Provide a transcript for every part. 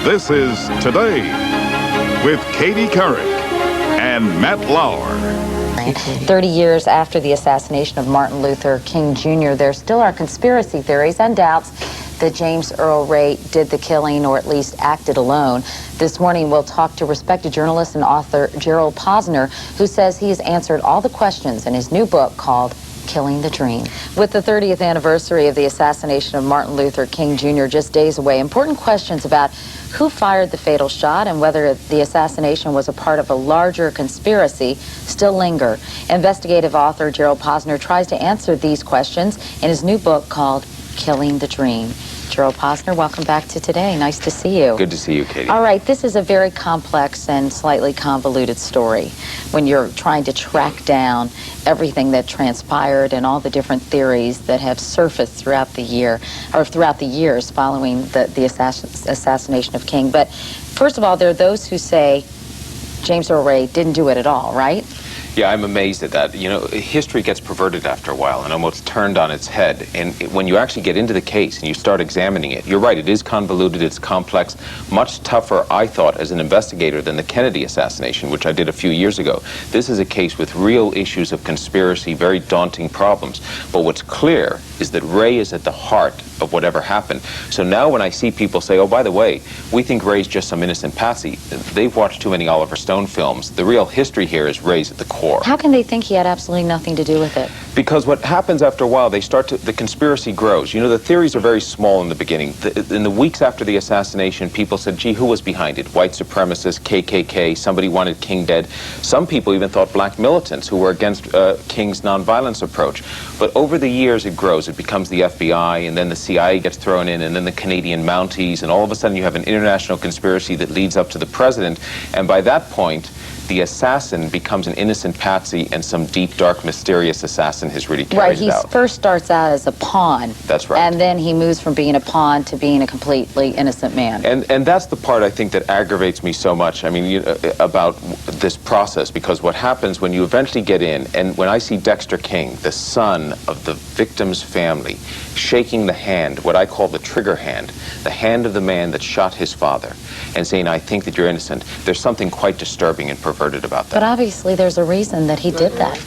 This is Today with Katie Couric and Matt Lauer. 30 years after the assassination of Martin Luther King Jr., there still are conspiracy theories and doubts that James Earl Ray did the killing or at least acted alone. This morning we'll talk to respected journalist and author Gerald Posner, who says he has answered all the questions in his new book called Killing the Dream. With the 30th anniversary of the assassination of Martin Luther King Jr. just days away, important questions about who fired the fatal shot and whether the assassination was a part of a larger conspiracy still linger. Investigative author Gerald Posner tries to answer these questions in his new book called Killing the Dream. Gerald Posner, welcome back to Today. Nice to see you. Good to see you, Katie. All right, this is a very complex and slightly convoluted story when you're trying to track down everything that transpired and all the different theories that have surfaced throughout the year, or throughout the years following the assassination of King. But first of all, there are those who say James Earl Ray didn't do it at all, right? Yeah, I'm amazed at that. You know, history gets perverted after a while and almost turned on its head. And when you actually get into the case and you start examining it, you're right, it is convoluted, it's complex, much tougher, I thought, as an investigator than the Kennedy assassination, which I did a few years ago. This is a case with real issues of conspiracy, very daunting problems. But what's clear is that Ray is at the heart of whatever happened. So now when I see people say, oh, by the way, we think Ray's just some innocent patsy, they've watched too many Oliver Stone films. The real history here is Ray's at the core. How can they think he had absolutely nothing to do with it? Because what happens after a while, the conspiracy grows. You know, the theories are very small in the beginning. In the weeks after the assassination, people said, gee, who was behind it? White supremacists, KKK, somebody wanted King dead. Some people even thought black militants who were against King's nonviolence approach. But over the years, it grows. It becomes the FBI, and then the CIA gets thrown in, and then the Canadian Mounties, and all of a sudden you have an international conspiracy that leads up to the president. And by that point, the assassin becomes an innocent patsy, and some deep, dark, mysterious assassin has really carried it out. Right, he first starts out as a pawn. That's right. And then he moves from being a pawn to being a completely innocent man. And that's the part, I think, that aggravates me so much, I mean, about this process, because what happens when you eventually get in, and when I see Dexter King, the son of the victim's family, shaking the hand, what I call the trigger hand, the hand of the man that shot his father, and saying, I think that you're innocent, there's something quite disturbing and perverted about that. But obviously there's a reason that he did that.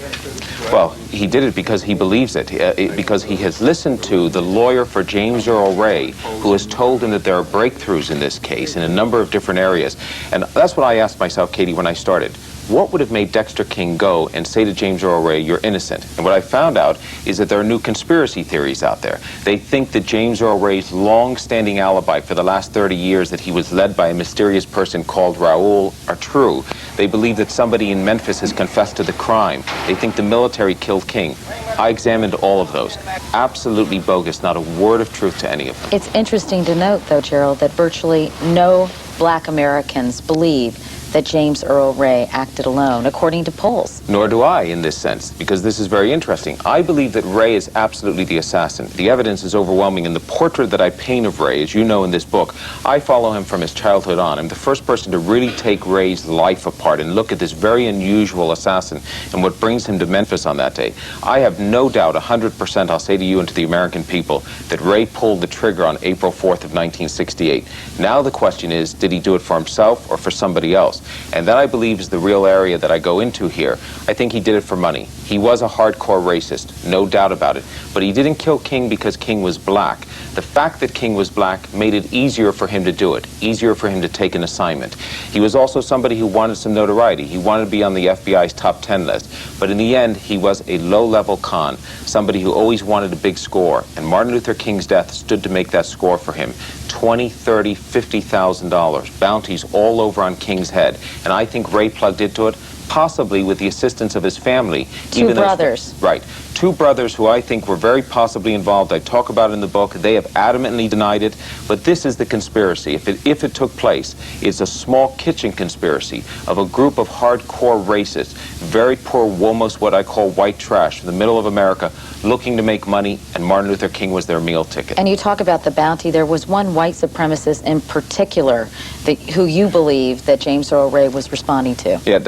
Well, he did it because he believes it, because he has listened to the lawyer for James Earl Ray, who has told him that there are breakthroughs in this case in a number of different areas. And that's what I asked myself, Katie, when I started. What would have made Dexter King go and say to James Earl Ray, you're innocent? And what I found out is that there are new conspiracy theories out there. They think that James Earl Ray's long-standing alibi for the last 30 years that he was led by a mysterious person called Raul are true. They believe that somebody in Memphis has confessed to the crime. They think the military killed King. I examined all of those. Absolutely bogus, not a word of truth to any of them. It's interesting to note, though, Gerald, that virtually no black Americans believe that James Earl Ray acted alone, according to polls. Nor do I, in this sense, because this is very interesting. I believe that Ray is absolutely the assassin. The evidence is overwhelming, and the portrait that I paint of Ray, as you know in this book, I follow him from his childhood on. I'm the first person to really take Ray's life apart and look at this very unusual assassin and what brings him to Memphis on that day. I have no doubt, 100%, I'll say to you and to the American people, that Ray pulled the trigger on April 4th of 1968. Now the question is, did he do it for himself or for somebody else? And that, I believe, is the real area that I go into here. I think he did it for money. He was a hardcore racist, no doubt about it. But he didn't kill King because King was black. The fact that King was black made it easier for him to do it, easier for him to take an assignment. He was also somebody who wanted some notoriety. He wanted to be on the FBI's top 10 list. But in the end, he was a low-level con, somebody who always wanted a big score. And Martin Luther King's death stood to make that score for him. $20,000, $30,000, $50,000, bounties all over on King's head. And I think Ray plugged into it, possibly with the assistance of his family. Two brothers. Right. Two brothers who I think were very possibly involved. I talk about it in the book. They have adamantly denied it. But this is the conspiracy. If it took place, it's a small kitchen conspiracy of a group of hardcore racists, very poor, almost what I call white trash, in the middle of America, looking to make money, and Martin Luther King was their meal ticket. And you talk about the bounty. There was one white supremacist in particular who you believe that James Earl Ray was responding to. Yeah,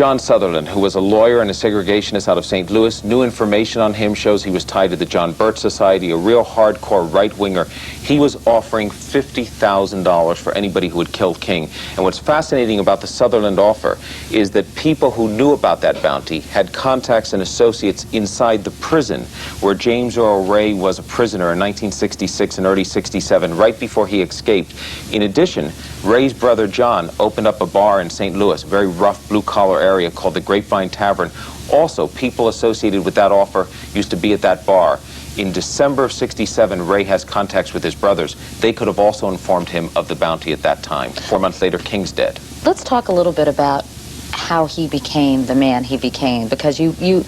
John Sutherland, who was a lawyer and a segregationist out of St. Louis. New information on him shows he was tied to the John Birch Society, a real hardcore right-winger. He was offering $50,000 for anybody who had killed King. And what's fascinating about the Sutherland offer is that people who knew about that bounty had contacts and associates inside the prison where James Earl Ray was a prisoner in 1966 and early 67, right before he escaped. In addition, Ray's brother John opened up a bar in St. Louis, a very rough blue-collar area called the Grapevine Tavern. Also, people associated with that offer used to be at that bar. In December of 67, Ray has contacts with his brothers. They could have also informed him of the bounty at that time. 4 months later, King's dead. Let's talk a little bit about how he became the man he became, because you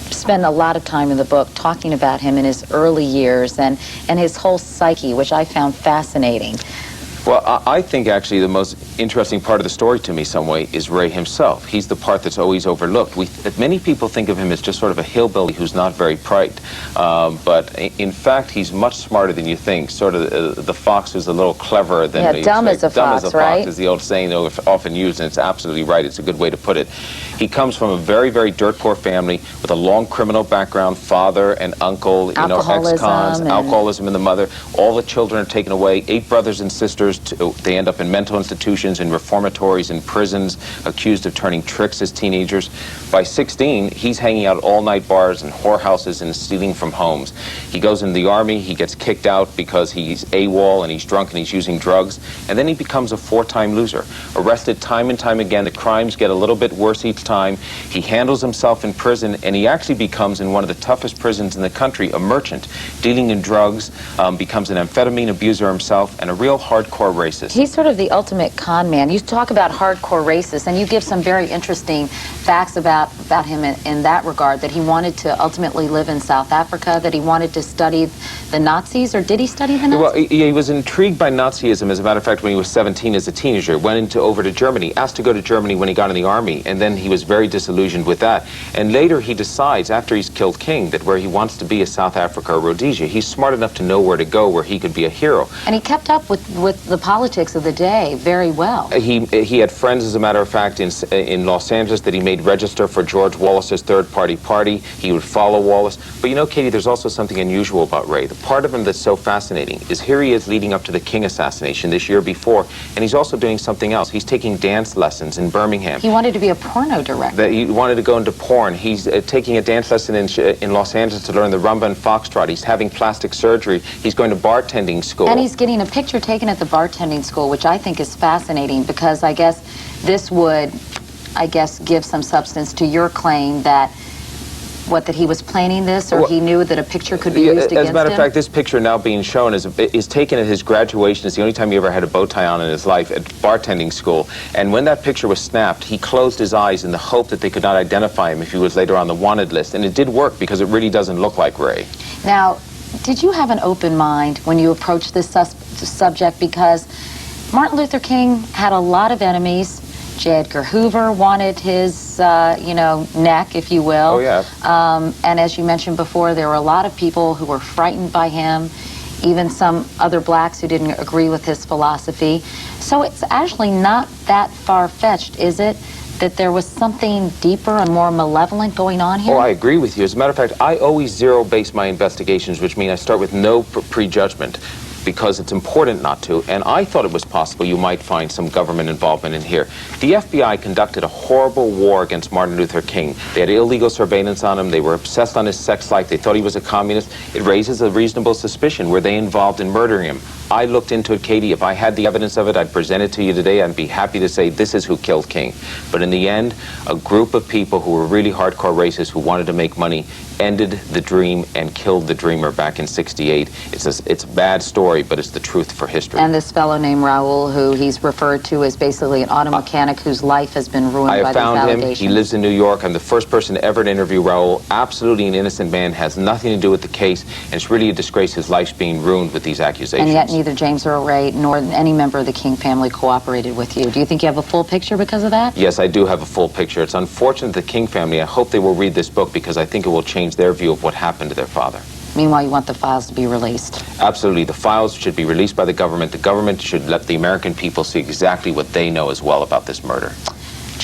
spend a lot of time in the book talking about him in his early years and his whole psyche, which I found fascinating. Well, I think actually the most interesting part of the story to me some way is Ray himself. He's the part that's always overlooked. Many people think of him as just sort of a hillbilly who's not very bright, but in fact he's much smarter than you think. Sort of the fox is a little cleverer than yeah, dumb as a fox, right? Fox is the old saying often used, and it's absolutely right. It's a good way to put it. He comes from a very, very dirt poor family with a long criminal background, father and uncle, ex-cons, alcoholism in the mother. All the children are taken away, 8 brothers and sisters. They end up in mental institutions, in reformatories, in prisons, accused of turning tricks as teenagers. By 16, he's hanging out at all-night bars and whorehouses and stealing from homes. He goes into the army, he gets kicked out because he's AWOL and he's drunk and he's using drugs, and then he becomes a 4-time loser. Arrested time and time again, the crimes get a little bit worse each time. He handles himself in prison, and he actually becomes, in one of the toughest prisons in the country, a merchant, dealing in drugs, becomes an amphetamine abuser himself, and a real hardcore racist. He's sort of the ultimate con man. You talk about hardcore racist, and you give some very interesting facts about him in that regard, that he wanted to ultimately live in South Africa, that he wanted to study the Nazis, or did he study the Nazis? Well, he was intrigued by Nazism, as a matter of fact, when he was 17 as a teenager, went over to Germany, asked to go to Germany when he got in the army, and then he was very disillusioned with that. And later he decides, after he's killed King, that where he wants to be is South Africa or Rhodesia. He's smart enough to know where to go, where he could be a hero. And he kept up with the politics of the day very well. He had friends, as a matter of fact, in Los Angeles that he made register for George Wallace's third-party party. He would follow Wallace. But you know, Katie, there's also something unusual about Ray. The part of him that's so fascinating is here he is leading up to the King assassination this year before, and he's also doing something else. He's taking dance lessons in Birmingham. He wanted to be a porno director. He wanted to go into porn. He's taking a dance lesson in Los Angeles to learn the rumba and foxtrot. He's having plastic surgery. He's going to bartending school. And he's getting a picture taken at the bartending school, which I think is fascinating, because I guess this would, give some substance to your claim that that he was planning this, or he knew that a picture could be used against him? As a matter of fact, this picture now being shown is taken at his graduation. It's the only time he ever had a bow tie on in his life, at bartending school. And when that picture was snapped, he closed his eyes in the hope that they could not identify him if he was later on the wanted list. And it did work, because it really doesn't look like Ray. Now, did you have an open mind when you approached this subject? Because Martin Luther King had a lot of enemies. J. Edgar Hoover wanted his, neck, if you will. Oh, yeah. And as you mentioned before, there were a lot of people who were frightened by him, even some other blacks who didn't agree with his philosophy. So it's actually not that far-fetched, is it, that there was something deeper and more malevolent going on here? Oh, I agree with you. As a matter of fact, I always zero-base my investigations, which means I start with no prejudgment, because it's important not to, and I thought it was possible you might find some government involvement in here. The FBI conducted a horrible war against Martin Luther King. They had illegal surveillance on him. They were obsessed on his sex life. They thought he was a communist. It raises a reasonable suspicion. Were they involved in murdering him? I looked into it, Katie. If I had the evidence of it, I'd present it to you today. I'd be happy to say this is who killed King. But in the end, a group of people who were really hardcore racists who wanted to make money ended the dream and killed the dreamer back in '68. It's a bad story, but it's the truth for history. And this fellow named Raul, who he's referred to as basically an auto mechanic whose life has been ruined by these allegations. I have found him. He lives in New York. I'm the first person ever to interview Raul. Absolutely an innocent man, has nothing to do with the case, and it's really a disgrace his life's being ruined with these accusations. And yet neither James Earl Ray nor any member of the King family cooperated with you. Do you think you have a full picture because of that? Yes, I do have a full picture. It's unfortunate the King family, I hope they will read this book, because I think it will change their view of what happened to their father. Meanwhile, you want the files to be released? Absolutely. The files should be released by the government. The government should let the American people see exactly what they know as well about this murder.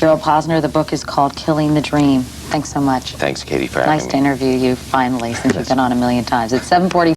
Gerald Posner, the book is called Killing the Dream. Thanks so much. Thanks, Katie, for having me. Nice to interview you finally, since you've been on a million times. It's 7:40.